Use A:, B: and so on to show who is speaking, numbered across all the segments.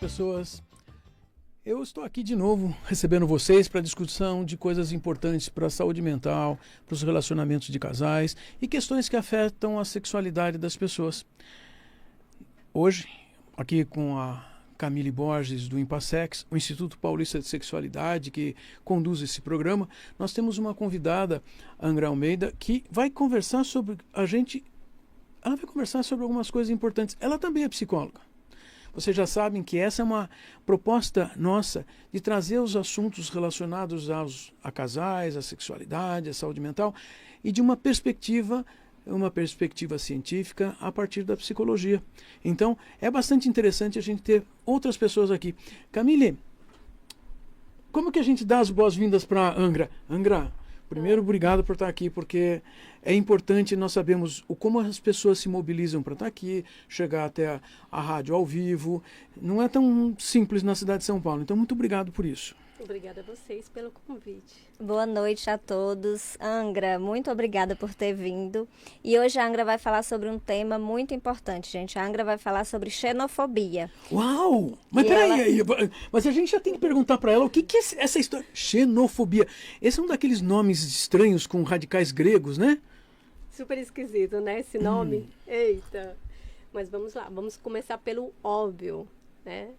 A: pessoas. Eu estou aqui de novo recebendo vocês para discussão de coisas importantes para a saúde mental, para os relacionamentos de casais e questões que afetam a sexualidade das pessoas. Hoje, aqui com a Camille Borges do Impassex, o Instituto Paulista de Sexualidade, que conduz esse programa, nós temos uma convidada, Angra Almeida, que vai conversar sobre ela vai conversar sobre algumas coisas importantes. Ela também é psicóloga. Vocês já sabem que essa é uma proposta nossa de trazer os assuntos relacionados a casais, à sexualidade, à saúde mental e de uma perspectiva científica a partir da psicologia. Então, é bastante interessante a gente ter outras pessoas aqui. Camille, como que a gente dá as boas-vindas para a Angra? Angra, primeiro, obrigado por estar aqui, porque é importante, nós sabemos como as pessoas se mobilizam para estar aqui, chegar até a rádio ao vivo. Não é tão simples na cidade de São Paulo, então muito obrigado por isso.
B: Obrigada a vocês pelo convite.
C: Boa noite a todos. Angra, muito obrigada por ter vindo. E hoje a Angra vai falar sobre um tema muito importante, gente. A Angra vai falar sobre xenofobia.
A: Uau! Mas peraí, mas a gente já tem que perguntar para ela o que é essa história. Xenofobia. Esse é um daqueles nomes estranhos com radicais gregos, né?
B: Super esquisito, né, esse nome? Eita! Mas vamos lá, vamos começar pelo óbvio, né?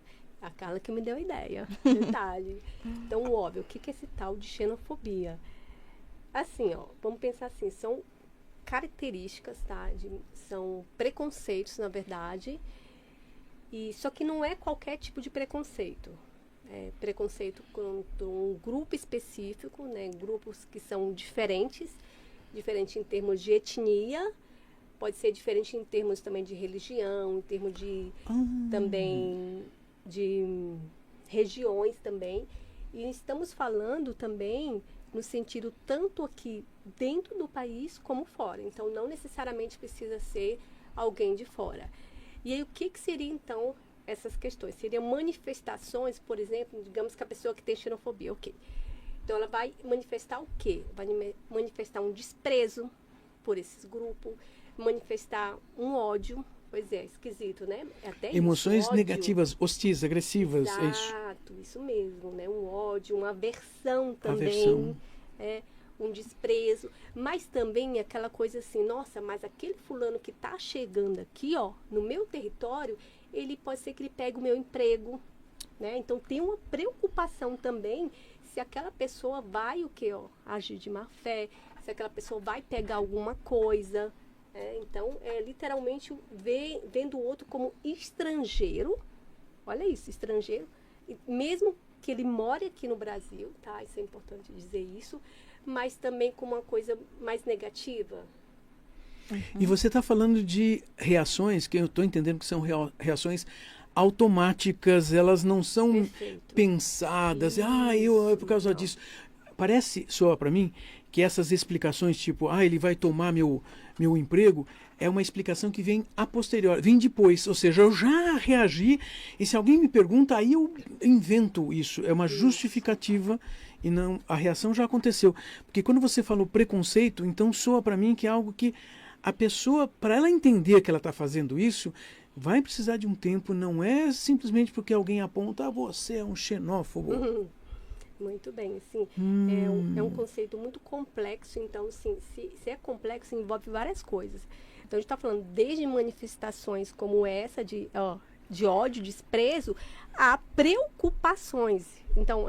B: A Carla que me deu a ideia, detalhe. Então, o óbvio, o que é esse tal de xenofobia? Assim, ó, vamos pensar assim, são características, tá? São preconceitos, na verdade, só que não é qualquer tipo de preconceito. É preconceito contra um grupo específico, né? Grupos que são diferente em termos de etnia, pode ser diferente em termos também de religião, em termos de também de regiões também, e estamos falando também no sentido tanto aqui dentro do país como fora, então não necessariamente precisa ser alguém de fora. E aí o que seria então essas questões? Seriam manifestações, por exemplo, digamos que a pessoa que tem xenofobia, ok. Então ela vai manifestar o quê? Vai manifestar um desprezo por esses grupos, manifestar um ódio. Pois é, esquisito, né? Até
A: emoções
B: isso, ódio,
A: negativas, hostis, agressivas.
B: Exato, isso mesmo, né? Um ódio, uma aversão também, um desprezo, mas também aquela coisa assim, nossa, mas aquele fulano que está chegando aqui, ó, no meu território, ele pode ser que ele pegue o meu emprego, né? Então tem uma preocupação também se aquela pessoa vai agir de má fé, se aquela pessoa vai pegar alguma coisa. Então, é literalmente vendo o outro como estrangeiro. Olha isso, estrangeiro. E mesmo que ele more aqui no Brasil, tá? Isso é importante dizer isso. Mas também como uma coisa mais negativa.
A: E você está falando de reações, que eu estou entendendo que são reações automáticas, elas não são pensadas. É por causa disso. Parece, só para mim, que essas explicações tipo, ele vai tomar meu emprego, é uma explicação que vem a posteriori, vem depois, ou seja, eu já reagi e se alguém me pergunta, aí eu invento isso, é uma justificativa e não, a reação já aconteceu. Porque quando você falou preconceito, então soa para mim que é algo que a pessoa, para ela entender que ela está fazendo isso, vai precisar de um tempo, não é simplesmente porque alguém aponta, você é um xenófobo.
B: Muito bem, assim, é um conceito muito complexo, então, assim, se é complexo, envolve várias coisas. Então, a gente está falando desde manifestações como essa de ódio, desprezo, a preocupações. Então,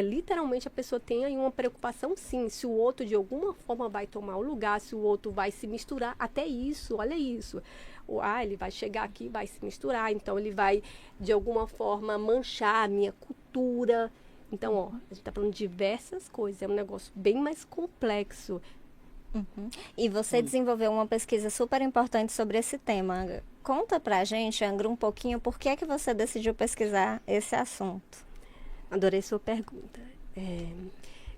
B: literalmente a pessoa tem aí uma preocupação, sim, se o outro de alguma forma vai tomar o lugar, se o outro vai se misturar, até isso, olha isso. Ele vai chegar aqui, vai se misturar, então ele vai, de alguma forma, manchar a minha cultura. Então, a gente está falando de diversas coisas, é um negócio bem mais complexo.
C: E você desenvolveu uma pesquisa super importante sobre esse tema, Angra. Conta pra gente, Angra, um pouquinho, por que é que você decidiu pesquisar esse assunto?
B: Adorei sua pergunta.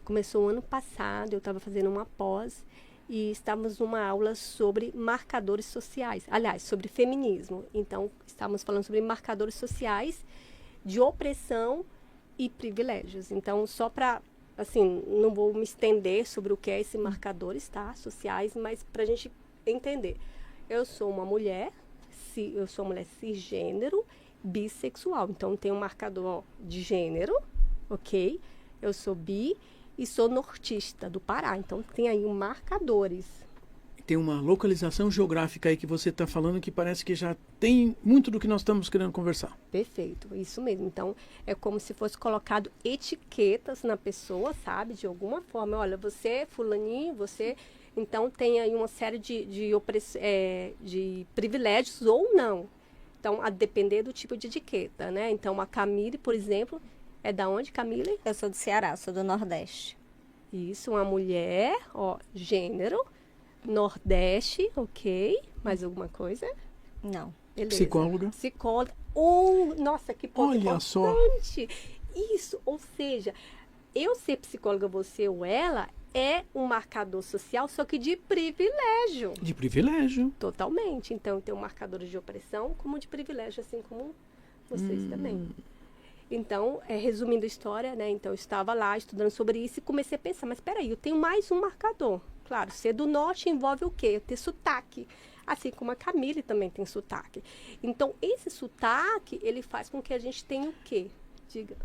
B: Começou o ano passado, eu estava fazendo uma pós e estávamos numa aula sobre marcadores sociais, aliás, sobre feminismo. Então, estávamos falando sobre marcadores sociais de opressão e privilégios. Então, só para, assim, não vou me estender sobre o que é esses marcadores, tá, sociais, mas para a gente entender. Eu sou uma mulher cisgênero, bissexual. Então, tem um marcador de gênero, ok? Eu sou bi e sou nortista do Pará. Então, tem aí marcadores.
A: Tem uma localização geográfica aí que você está falando que parece que já tem muito do que nós estamos querendo conversar.
B: Perfeito, isso mesmo. Então, é como se fosse colocado etiquetas na pessoa, sabe? De alguma forma. Olha, você é fulaninho, você... Então, tem aí uma série de privilégios ou não. Então, a depender do tipo de etiqueta, né? Então, a Camille, por exemplo, é da onde, Camille?
C: Eu sou do Ceará, sou do Nordeste.
B: Isso, uma mulher, ó, gênero, Nordeste, ok. Mais alguma coisa?
C: Não.
B: Beleza.
A: Psicóloga.
B: Psicóloga. Nossa, que ponto
A: Olha
B: importante.
A: só.
B: Isso, ou seja, eu ser psicóloga, você ou ela, é um marcador social, só que de privilégio.
A: De privilégio.
B: Totalmente. Então, tem um marcador de opressão como de privilégio, assim como vocês também. Então, resumindo a história, né? Então, eu estava lá estudando sobre isso e comecei a pensar, mas espera aí, eu tenho mais um marcador. Claro, ser do norte envolve o quê? Eu ter sotaque. Assim como a Camille também tem sotaque. Então, esse sotaque, ele faz com que a gente tenha o quê? Diga.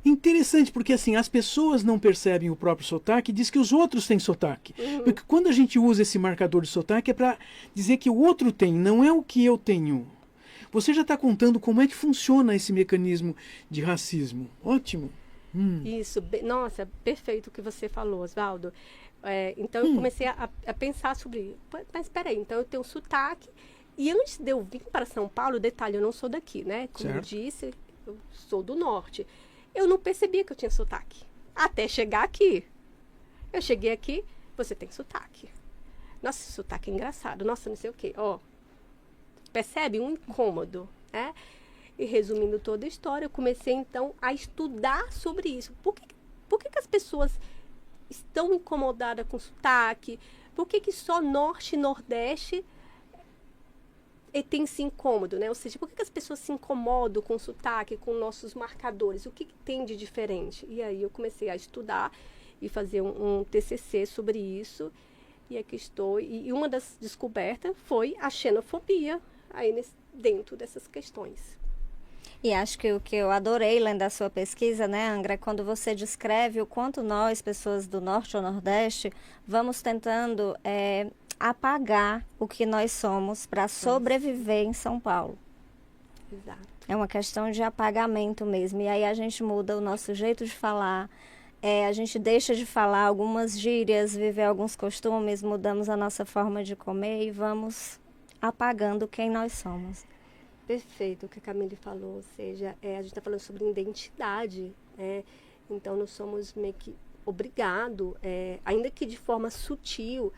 A: Interessante, porque assim, as pessoas não percebem o próprio sotaque e diz que os outros têm sotaque. Porque quando a gente usa esse marcador de sotaque é para dizer que o outro tem, não é o que eu tenho. Você já está contando como é que funciona esse mecanismo de racismo. Ótimo.
B: Isso, nossa, perfeito o que você falou, Osvaldo. Então, eu comecei a pensar sobre... Mas espera aí, então eu tenho sotaque. E antes de eu vir para São Paulo, detalhe, eu não sou daqui, né? Como eu disse, eu sou do norte. Eu não percebia que eu tinha sotaque. Até chegar aqui. Eu cheguei aqui, você tem sotaque. Nossa, esse sotaque é engraçado. Nossa, não sei o quê. Ó, percebe? Um incômodo, né? E resumindo toda a história, eu comecei, então, a estudar sobre isso. Por que as pessoas estão incomodadas com sotaque? Por que só Norte e Nordeste tem esse incômodo, né? Ou seja, por que as pessoas se incomodam com o sotaque, com nossos marcadores? O que tem de diferente? E aí eu comecei a estudar e fazer um TCC sobre isso. E aqui estou. E uma das descobertas foi a xenofobia aí dentro dessas questões.
C: E acho que o que eu adorei lendo a sua pesquisa, né, Angra, é quando você descreve o quanto nós, pessoas do Norte ou Nordeste, vamos tentando apagar o que nós somos para sobreviver em São Paulo.
B: Exato.
C: É uma questão de apagamento mesmo. E aí a gente muda o nosso jeito de falar, a gente deixa de falar algumas gírias, viver alguns costumes, mudamos a nossa forma de comer e vamos apagando quem nós somos.
B: Perfeito o que a Camille falou, ou seja, a gente está falando sobre identidade, né? Então nós somos meio que obrigados, ainda que de forma sutil,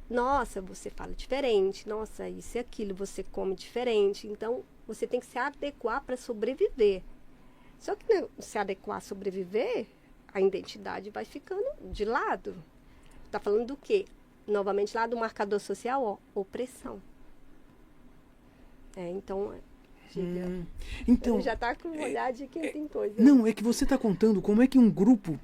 B: nossa, você fala diferente, nossa, isso e aquilo, você come diferente, então você tem que se adequar para sobreviver. Só que né, se adequar a sobreviver, a identidade vai ficando de lado. Está falando do quê? Novamente lá do marcador social, ó, opressão. Então, diga.
A: Então,
B: já está com um olhar de quem tem coisa.
A: Não, é que você está contando como é que um grupo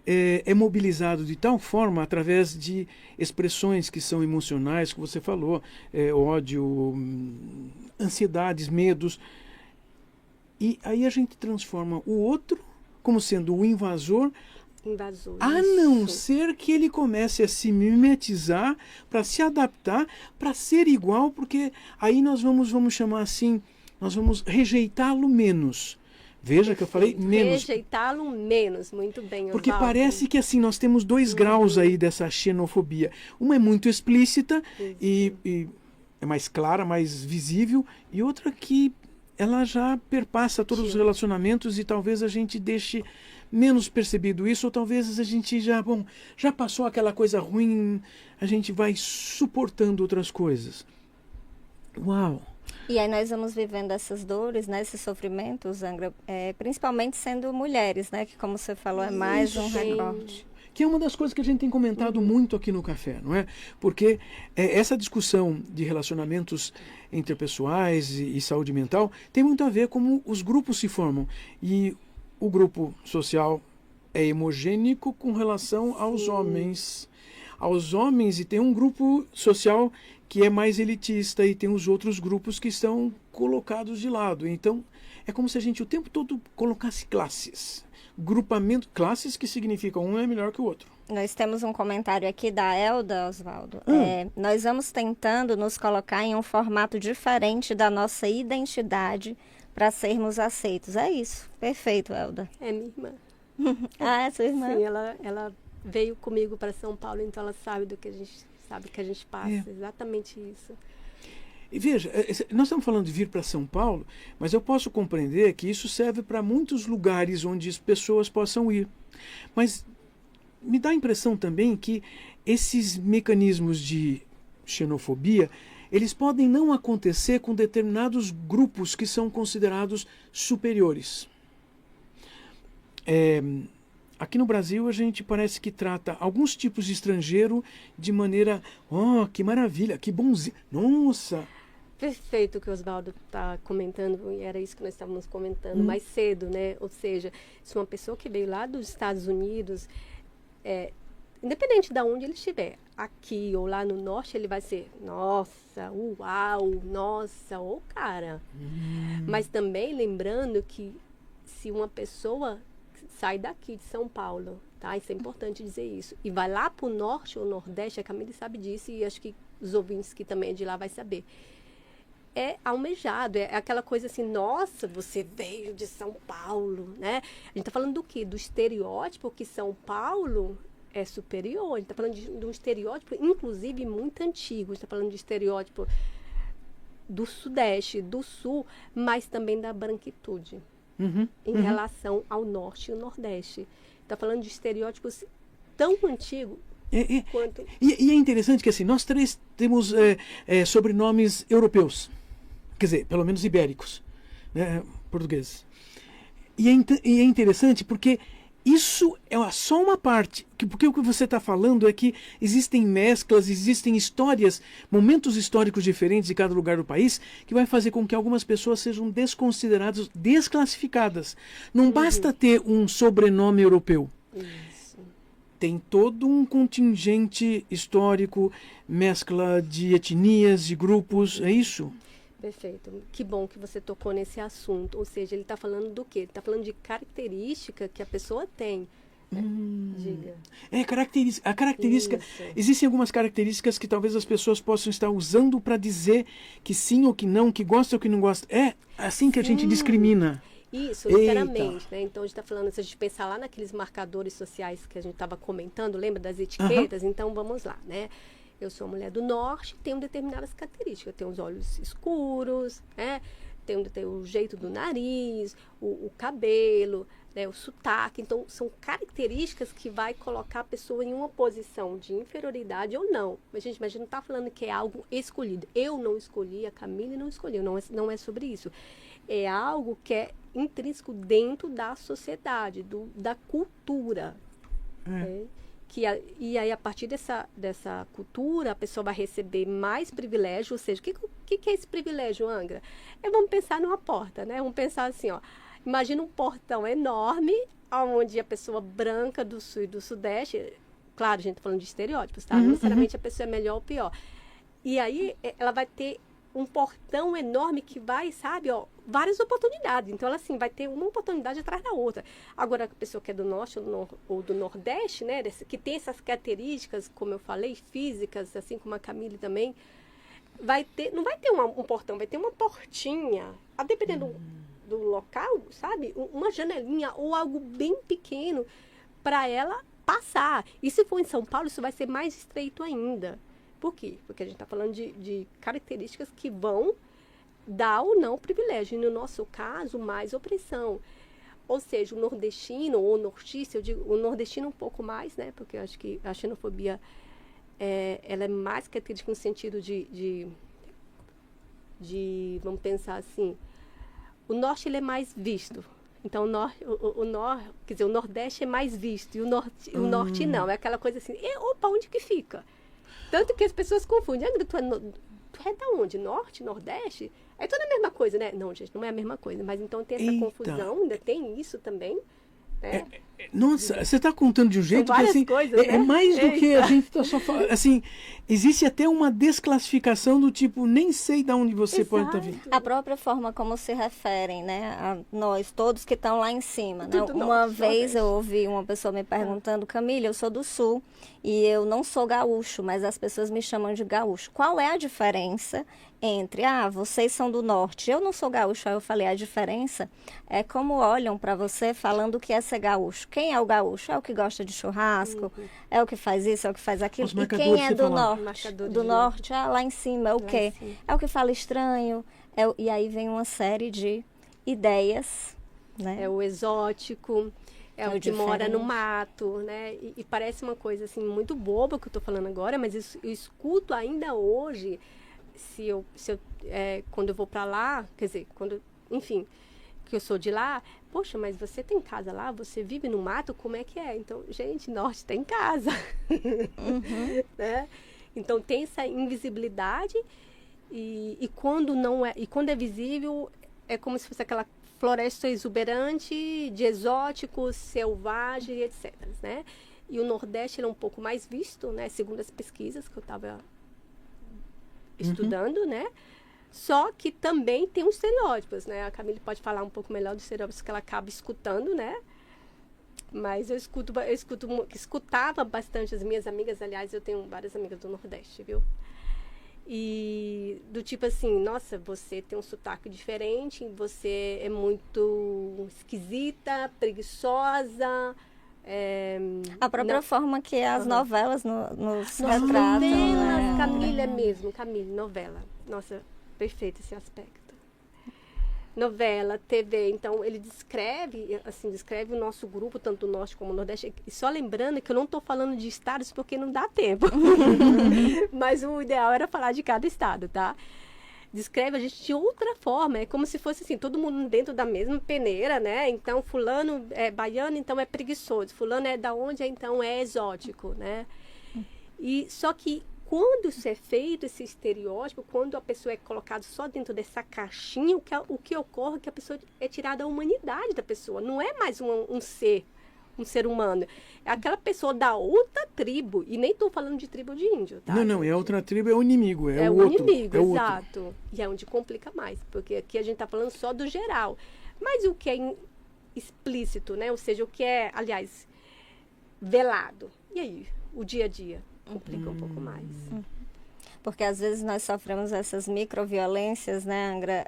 A: é mobilizado de tal forma através de expressões que são emocionais, que você falou, ódio, ansiedades, medos. E aí a gente transforma o outro como sendo o invasor, a não ser que ele comece a se mimetizar para se adaptar, para ser igual, porque aí nós vamos chamar assim, nós vamos rejeitá-lo menos. Veja que eu falei menos.
B: Rejeitá-lo menos, muito bem, Osvaldo.
A: Porque parece que assim, nós temos dois graus aí dessa xenofobia. Uma é muito explícita e é mais clara, mais visível, e outra que ela já perpassa todos os relacionamentos e talvez a gente deixe menos percebido isso, ou talvez a gente já passou aquela coisa ruim, a gente vai suportando outras coisas. Uau!
C: E aí nós vamos vivendo essas dores, né, esses sofrimentos, Angra, principalmente sendo mulheres, né, que como você falou é mais um recorte.
A: Que é uma das coisas que a gente tem comentado muito aqui no Café, não é? Porque essa discussão de relacionamentos interpessoais e saúde mental tem muito a ver com como os grupos se formam. E o grupo social é hemogênico com relação aos homens. aos homens e tem um grupo social que é mais elitista e tem os outros grupos que estão colocados de lado. Então, é como se a gente o tempo todo colocasse classes. Grupamento, classes que significam um é melhor que o outro.
C: Nós temos um comentário aqui da Elda, Oswaldo. Nós vamos tentando nos colocar em um formato diferente da nossa identidade para sermos aceitos. É isso. Perfeito, Elda.
B: É minha irmã.
C: Ah, é sua irmã?
B: Sim, ela veio comigo para São Paulo, então ela sabe do que a gente passa. Exatamente isso.
A: E veja, nós estamos falando de vir para São Paulo, mas eu posso compreender que isso serve para muitos lugares onde as pessoas possam ir. Mas me dá a impressão também que esses mecanismos de xenofobia, eles podem não acontecer com determinados grupos que são considerados superiores. Aqui no Brasil a gente parece que trata alguns tipos de estrangeiro de maneira, que maravilha, que bonzinho, nossa.
B: Perfeito o que o Oswaldo está comentando, e era isso que nós estávamos comentando mais cedo, né? Ou seja, se uma pessoa que veio lá dos Estados Unidos, independente de onde ele estiver, aqui ou lá no norte, ele vai ser, nossa, uau, nossa, ô cara. Mas também lembrando que se uma pessoa sai daqui de São Paulo, tá? Isso é importante dizer isso, e vai lá para o norte ou nordeste, a Camille sabe disso, e acho que os ouvintes que também é de lá vai saber. É almejado, é aquela coisa assim, nossa, você veio de São Paulo, né? A gente está falando do quê? Do estereótipo que São Paulo é superior. A gente está falando de um estereótipo, inclusive, muito antigo. A gente está falando de estereótipo do Sudeste, do Sul, mas também da branquitude em relação ao Norte e ao Nordeste. Está falando de estereótipos tão antigos quanto...
A: E é interessante que assim, nós três temos sobrenomes europeus. Quer dizer, pelo menos ibéricos, né, portugueses. E é interessante porque isso é só uma parte. Porque o que você está falando é que existem mesclas, existem histórias, momentos históricos diferentes de cada lugar do país, que vai fazer com que algumas pessoas sejam desconsideradas, desclassificadas. Não basta ter um sobrenome europeu.
B: Isso.
A: Tem todo um contingente histórico, mescla de etnias, de grupos, é isso?
B: Perfeito. Que bom que você tocou nesse assunto. Ou seja, ele está falando do quê? Ele está falando de característica que a pessoa tem. Diga.
A: A característica.
B: Isso.
A: Existem algumas características que talvez as pessoas possam estar usando para dizer que sim ou que não, que gosta ou que não gosta. É assim que a gente discrimina.
B: Isso, literalmente, né? Então a gente está falando, se a gente pensar lá naqueles marcadores sociais que a gente estava comentando, lembra das etiquetas? Então vamos lá, né? Eu sou uma mulher do norte, tenho determinadas características. Eu tenho os olhos escuros, né? Tenho o jeito do nariz, o cabelo, né? O sotaque. Então, são características que vai colocar a pessoa em uma posição de inferioridade ou não. Mas, gente, não está falando que é algo escolhido. Eu não escolhi, a Camille não escolheu. Não é sobre isso. É algo que é intrínseco dentro da sociedade, da cultura. Né? E aí, a partir dessa cultura, a pessoa vai receber mais privilégio. Ou seja, o que é esse privilégio, Angra? Vamos pensar numa porta, né? Vamos pensar assim, ó. Imagina um portão enorme, onde a pessoa branca do Sul e do Sudeste... Claro, a gente está falando de estereótipos, tá? Não necessariamente a pessoa é melhor ou pior. E aí, ela vai ter um portão enorme que vai, sabe, ó, várias oportunidades. Então, ela, assim, vai ter uma oportunidade atrás da outra. Agora, a pessoa que é do Norte ou do Nordeste, né, que tem essas características, como eu falei, físicas, assim como a Camille também, não vai ter um portão, vai ter uma portinha, a dependendo do local, sabe, uma janelinha ou algo bem pequeno para ela passar. E se for em São Paulo, isso vai ser mais estreito ainda. Por quê? Porque a gente está falando de características que vão dar ou não privilégio. E no nosso caso, mais opressão. Ou seja, o nordestino ou nortista, eu digo o nordestino um pouco mais, né? Porque eu acho que a xenofobia ela é mais característica no sentido de vamos pensar assim, o norte ele é mais visto. Então, quer dizer, o Nordeste é mais visto e o norte não. É aquela coisa assim, opa, onde que fica? Tanto que as pessoas confundem. Angra, tu é da onde? Norte, Nordeste? É tudo a mesma coisa, né? Não, gente, não é a mesma coisa. Mas então tem essa confusão, ainda tem isso também. Né?
A: Nossa, você está contando de um jeito que assim,
B: coisas,
A: é
B: né?
A: mais do que a gente está só falando. Assim, existe até uma desclassificação do tipo, nem sei de onde você pode estar vindo.
C: A própria forma como se referem, né, a nós, todos que estão lá em cima, né?
B: Tudo
C: Uma
B: norte,
C: vez eu
B: nordeste.
C: ouvi uma pessoa me perguntando, Camila, eu sou do Sul e eu não sou gaúcho, mas as pessoas me chamam de gaúcho. Qual é a diferença entre, vocês são do Norte, eu não sou gaúcho? Aí eu falei, a diferença é como olham para você falando que é ser gaúcho. Quem é o gaúcho? É o que gosta de churrasco, é o que faz isso, é o que faz aquilo.
A: Os
C: E
A: marcadores
C: quem é
A: que
C: do
A: falaram.
C: Norte?
B: Marcadores
C: Do
B: de
C: Norte, lá em cima, é o
B: Lá em
C: quê?
B: cima.
C: É o que fala estranho. E aí vem uma série de ideias, né?
B: É o exótico, é
C: É o
B: o que mora no
C: diferente.
B: mato, né? E parece uma coisa assim muito boba que eu tô falando agora, mas eu escuto ainda hoje, quando eu vou para lá, quer dizer, enfim, que eu sou de lá, poxa, mas você tem casa lá? Você vive no mato? Como é que é? Então, gente, norte tem casa, né? Então tem essa invisibilidade e quando não é, e quando é visível é como se fosse aquela floresta exuberante de exóticos, selvagem, etc, né? E o Nordeste ele é um pouco mais visto, né? Segundo as pesquisas que eu estava estudando, né? Só que também tem os estereótipos, né? A Camille pode falar um pouco melhor dos estereótipos que ela acaba escutando, né? Mas eu escutava bastante as minhas amigas, aliás, eu tenho várias amigas do Nordeste, viu? E do tipo assim, nossa, você tem um sotaque diferente, você é muito esquisita, preguiçosa.
C: A própria forma que as novelas nos retratam,
B: Novelas,
C: né?
B: Camille, novela. Nossa, perfeito esse aspecto. Novela, TV, então ele descreve o nosso grupo, tanto o Norte como o Nordeste. E só lembrando que eu não estou falando de estados porque não dá tempo. Mas o ideal era falar de cada estado, tá? Descreve a gente de outra forma, é como se fosse assim, todo mundo dentro da mesma peneira, né? Então, fulano é baiano, então é preguiçoso. Fulano é da onde, então é exótico, né? E só que quando isso é feito, esse estereótipo, quando a pessoa é colocada só dentro dessa caixinha, o que ocorre é que a pessoa é tirada a humanidade da pessoa. Não é mais um ser humano. É aquela pessoa da outra tribo. E nem estou falando de tribo de índio, tá?
A: Não, é outra tribo, é o inimigo, é
B: É
A: o
B: o
A: outro.
B: inimigo,
A: é o outro.
B: exato. E é onde complica mais, porque aqui a gente está falando só do geral. Mas o que é explícito, né? Ou seja, o que é, aliás, velado. E aí, o dia a dia? Complica um pouco mais.
C: Porque às vezes nós sofremos essas microviolências, né, Angra?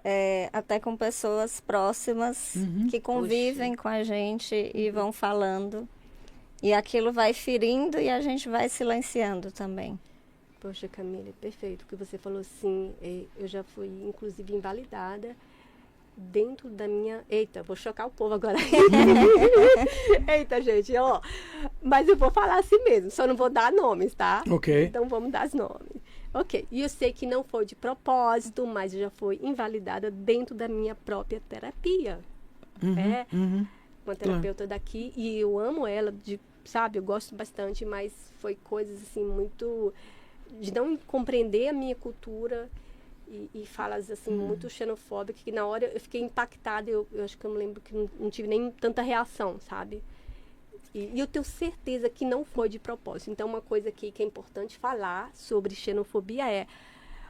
C: Até com pessoas próximas que convivem com a gente e vão falando. E aquilo vai ferindo e a gente vai silenciando também.
B: Poxa, Camila, perfeito. O que você falou, sim. Eu já fui, inclusive, invalidada dentro da minha... Eita, vou chocar o povo agora. Eita, gente, ó. Mas eu vou falar assim mesmo, só não vou dar nomes, tá?
A: Ok.
B: Então vamos dar os nomes. Ok, e eu sei que não foi de propósito, mas eu já fui invalidada dentro da minha própria terapia. Uma terapeuta daqui, e eu amo ela, sabe, eu gosto bastante, mas foi coisas assim muito... de não compreender a minha cultura e falas assim muito xenofóbicas, que na hora eu fiquei impactada, eu acho que eu me lembro que não tive nem tanta reação, sabe? E eu tenho certeza que não foi de propósito. Então, uma coisa aqui que é importante falar sobre xenofobia é: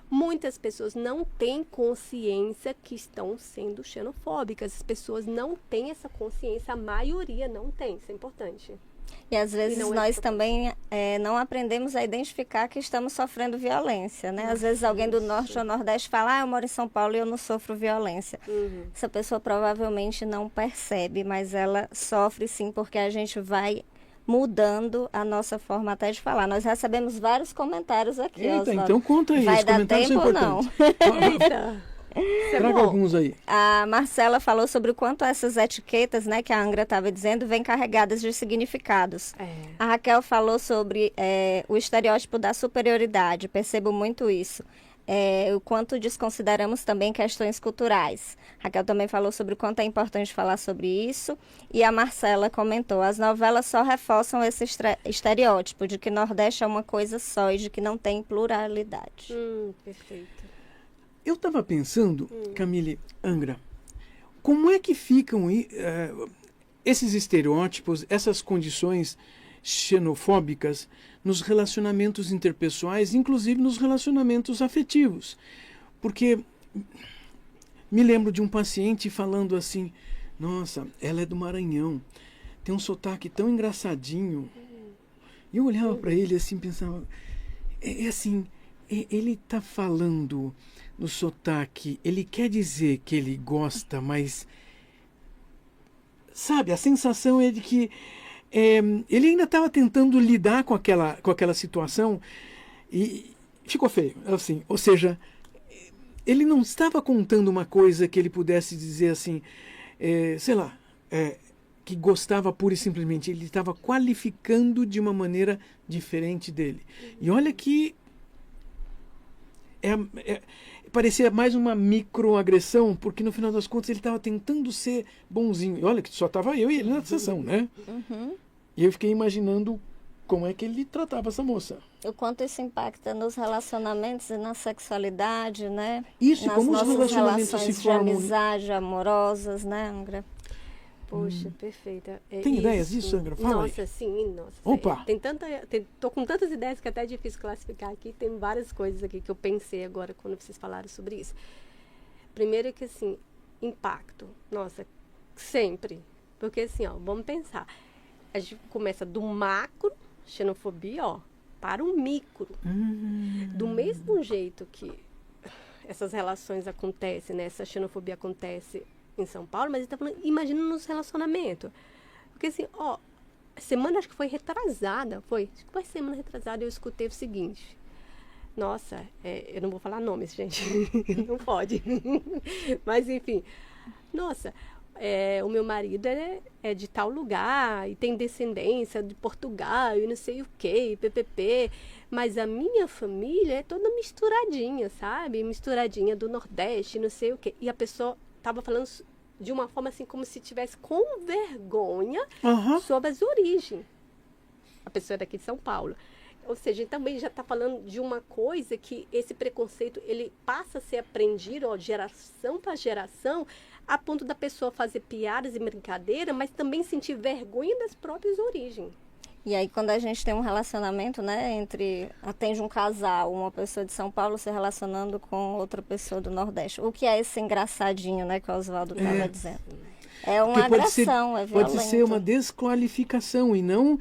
B: muitas pessoas não têm consciência que estão sendo xenofóbicas. As pessoas não têm essa consciência, a maioria não tem, isso é importante.
C: E às vezes
B: não é
C: nós
B: de
C: também não aprendemos a identificar que estamos sofrendo violência, né? Às vezes alguém do Norte ou Nordeste fala, eu moro em São Paulo e eu não sofro violência. Essa pessoa provavelmente não percebe, mas ela sofre sim, porque a gente vai mudando a nossa forma até de falar. Nós recebemos vários comentários aqui.
A: Eita,
C: Oswaldo.
A: então conta aí,
C: Vai
A: os
C: dar
A: comentários
C: tempo
A: são
C: ou não?
A: importantes.
B: Eita! Isso é
A: Traga
B: bom.
A: alguns aí.
C: A Marcela falou sobre o quanto essas etiquetas, né, que a Angra estava dizendo, vêm carregadas de significados. A Raquel falou sobre o estereótipo da superioridade, percebo muito isso. O quanto desconsideramos também questões culturais. A Raquel também falou sobre o quanto é importante falar sobre isso. E a Marcela comentou, as novelas só reforçam esse estereótipo de que Nordeste é uma coisa só e de que não tem pluralidade.
B: Perfeito.
A: Eu estava pensando, Camille, Angra, como é que ficam esses estereótipos, essas condições xenofóbicas nos relacionamentos interpessoais, inclusive nos relacionamentos afetivos. Porque me lembro de um paciente falando assim, nossa, ela é do Maranhão, tem um sotaque tão engraçadinho. E eu olhava para ele assim, pensava, assim, ele está falando no sotaque, ele quer dizer que ele gosta, mas, sabe, a sensação é de que ele ainda estava tentando lidar com aquela situação e ficou feio, assim, ou seja, ele não estava contando uma coisa que ele pudesse dizer assim, sei lá, que gostava pura e simplesmente, ele estava qualificando de uma maneira diferente dele. E olha que parecia mais uma microagressão, porque no final das contas ele estava tentando ser bonzinho. E olha que só estava eu e ele na sessão, né?
C: Uhum.
A: E eu fiquei imaginando como é que ele tratava essa moça.
C: O quanto isso impacta nos relacionamentos e na sexualidade, né?
A: Isso,
C: nas
A: como os
C: nossas
A: relacionamentos
C: relações
A: se
C: de
A: formam.
C: Amizade, amorosas, né, Angra?
B: Poxa, perfeita.
A: Tem ideias disso, Angra? Fala
B: Nossa,
A: aí.
B: sim, nossa.
A: Opa!
B: Tô com tantas ideias que até é difícil classificar aqui. Tem várias coisas aqui que eu pensei agora quando vocês falaram sobre isso. Primeiro que, assim, impacto. Nossa, sempre. Porque, assim, ó, vamos pensar. A gente começa do macro, xenofobia, ó, para o micro. Do mesmo jeito que essas relações acontecem, né? Essa xenofobia acontece em São Paulo, mas ele tá falando, imagina nos relacionamentos. Porque assim, ó, semana, acho que foi retrasada, acho que foi semana retrasada, eu escutei o seguinte. Nossa, eu não vou falar nomes, gente, não pode. Mas enfim, nossa, o meu marido é de tal lugar, e tem descendência de Portugal, e não sei o que, PPP, mas a minha família é toda misturadinha, sabe? Misturadinha do Nordeste, não sei o que. E a pessoa estava falando de uma forma assim, como se tivesse com vergonha sobre as origens. A pessoa é daqui de São Paulo. Ou seja, também já está falando de uma coisa que esse preconceito, ele passa a ser aprendido, ó, de geração para geração, a ponto da pessoa fazer piadas e brincadeira, mas também sentir vergonha das próprias origens.
C: E aí, quando a gente tem um relacionamento, né, atende um casal, uma pessoa de São Paulo se relacionando com outra pessoa do Nordeste. O que é esse engraçadinho, né, que o Oswaldo estava dizendo? É uma agressão, é violento.
A: Pode ser uma desqualificação e não...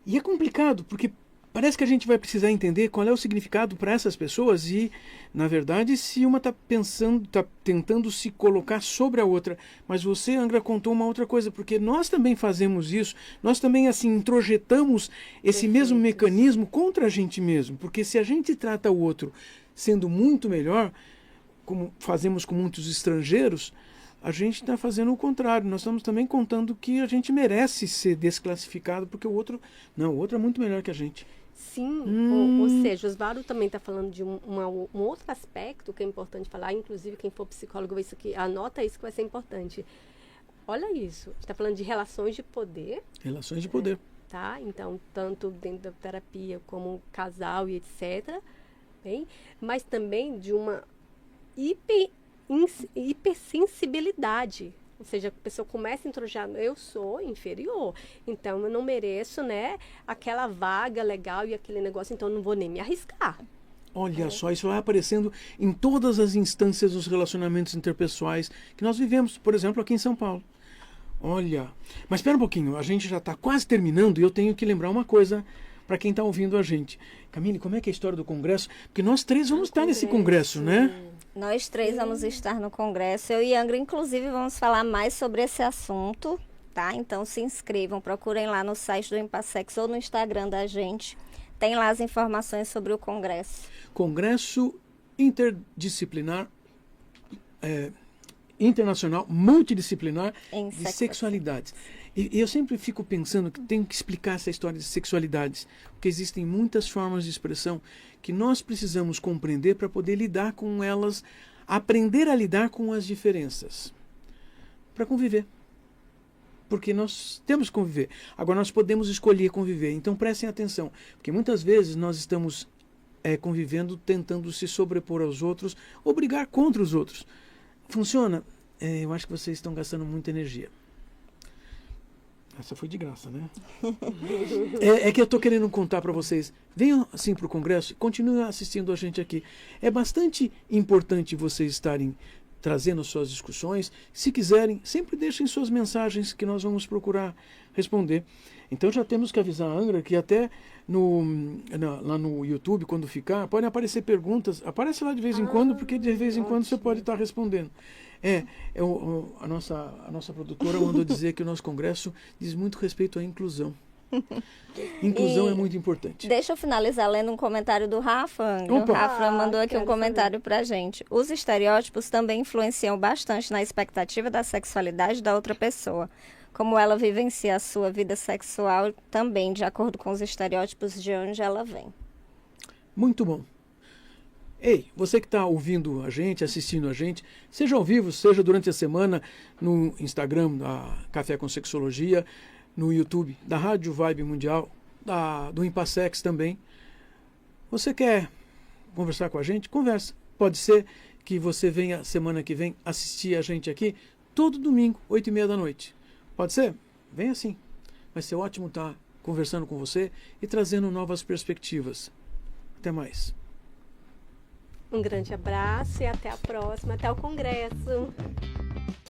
A: E é complicado, porque parece que a gente vai precisar entender qual é o significado para essas pessoas e, na verdade, se uma está tentando se colocar sobre a outra. Mas você, Angra, contou uma outra coisa, porque nós também fazemos isso, nós também, assim, introjetamos esse mesmo mecanismo contra a gente mesmo. Porque se a gente trata o outro sendo muito melhor, como fazemos com muitos estrangeiros, a gente está fazendo o contrário. Nós estamos também contando que a gente merece ser desclassificado, porque o outro é muito melhor que a gente.
B: Sim, ou seja, o Oswaldo também está falando de um outro aspecto que é importante falar, inclusive quem for psicólogo, isso aqui, anota isso que vai ser importante. Olha isso, está falando de relações de poder.
A: Relações de poder.
B: Tá? Então, tanto dentro da terapia como casal e etc. Bem, mas também de uma hipersensibilidade. Ou seja, a pessoa começa a introjetar, eu sou inferior, então eu não mereço, né, aquela vaga legal e aquele negócio, então eu não vou nem me arriscar.
A: Olha só, isso vai aparecendo em todas as instâncias dos relacionamentos interpessoais que nós vivemos, por exemplo, aqui em São Paulo. Olha, mas espera um pouquinho, a gente já está quase terminando e eu tenho que lembrar uma coisa para quem está ouvindo a gente. Camille, como é que é a história do congresso? Porque nós três vamos estar nesse congresso, né?
C: Nós três vamos estar no congresso. Eu e Angra, inclusive, vamos falar mais sobre esse assunto, tá? Então se inscrevam, procurem lá no site do Impassex ou no Instagram da gente. Tem lá as informações sobre o congresso.
A: Congresso Interdisciplinar, Internacional, Multidisciplinar de Sexualidades. E eu sempre fico pensando que tenho que explicar essa história de sexualidades, porque existem muitas formas de expressão que nós precisamos compreender para poder lidar com elas, aprender a lidar com as diferenças, para conviver. Porque nós temos que conviver. Agora, nós podemos escolher conviver. Então, prestem atenção, porque muitas vezes nós estamos convivendo, tentando se sobrepor aos outros, ou brigar contra os outros. Funciona? eu acho que vocês estão gastando muita energia. Essa foi de graça, né? É que eu estou querendo contar para vocês. Venham assim para o Congresso e continuem assistindo a gente aqui. É bastante importante vocês estarem trazendo suas discussões. Se quiserem, sempre deixem suas mensagens que nós vamos procurar responder. Então já temos que avisar a Angra que até lá no YouTube, quando ficar, podem aparecer perguntas. Aparece lá de vez em quando, porque de vez em quando você pode estar respondendo. A nossa produtora mandou dizer que o nosso congresso diz muito respeito à inclusão. Inclusão é muito importante.
C: Deixa eu finalizar lendo um comentário do Rafa. O Rafa mandou aqui um comentário pra gente. Os estereótipos também influenciam bastante na expectativa da sexualidade da outra pessoa. Como ela vivencia a sua vida sexual também, de acordo com os estereótipos de onde ela vem.
A: Muito bom. Ei, você que está ouvindo a gente, assistindo a gente, seja ao vivo, seja durante a semana no Instagram da Café com Sexologia, no YouTube da Rádio Vibe Mundial, do Impassex também. Você quer conversar com a gente? Conversa. Pode ser que você venha semana que vem assistir a gente aqui todo domingo, 8h30 da noite. Pode ser? Vem assim. Vai ser ótimo estar conversando com você e trazendo novas perspectivas. Até mais.
B: Um grande abraço e até a próxima, até o Congresso.